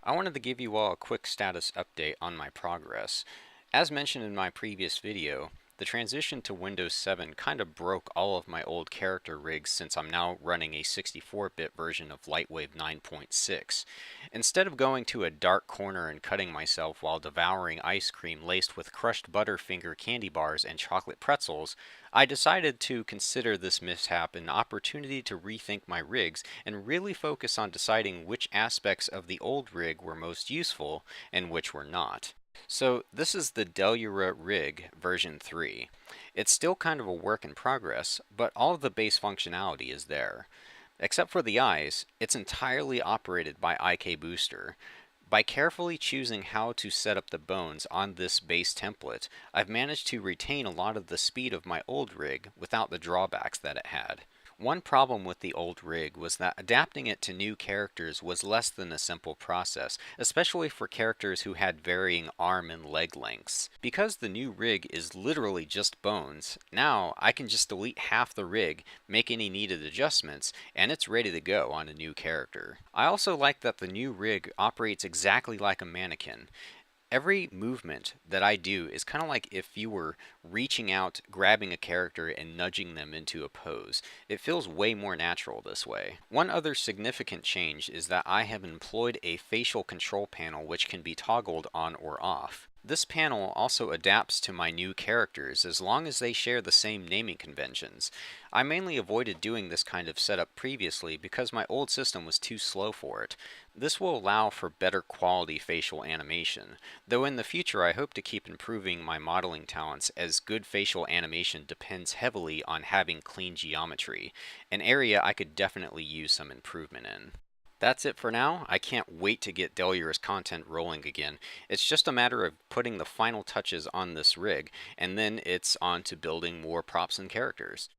I wanted to give you all a quick status update on my progress. As mentioned in my previous video, the transition to Windows 7 kind of broke all of my old character rigs since I'm now running a 64-bit version of Lightwave 9.6. Instead of going to a dark corner and cutting myself while devouring ice cream laced with crushed Butterfinger candy bars and chocolate pretzels, I decided to consider this mishap an opportunity to rethink my rigs and really focus on deciding which aspects of the old rig were most useful and which were not. So this is the Delura rig version 3. It's still kind of a work in progress, but all of the base functionality is there. Except for the eyes, it's entirely operated by IKBooster. By carefully choosing how to set up the bones on this base template, I've managed to retain a lot of the speed of my old rig without the drawbacks that it had. One problem with the old rig was that adapting it to new characters was less than a simple process, especially for characters who had varying arm and leg lengths. Because the new rig is literally just bones, now I can just delete half the rig, make any needed adjustments, and it's ready to go on a new character. I also like that the new rig operates exactly like a mannequin. Every movement that I do is kind of like if you were reaching out, grabbing a character, and nudging them into a pose. It feels way more natural this way. One other significant change is that I have employed a facial control panel which can be toggled on or off. This panel also adapts to my new characters as long as they share the same naming conventions. I mainly avoided doing this kind of setup previously because my old system was too slow for it. This will allow for better quality facial animation, though in the future I hope to keep improving my modeling talents as good facial animation depends heavily on having clean geometry, an area I could definitely use some improvement in. That's it for now. I can't wait to get Delura's content rolling again. It's just a matter of putting the final touches on this rig, and then it's on to building more props and characters.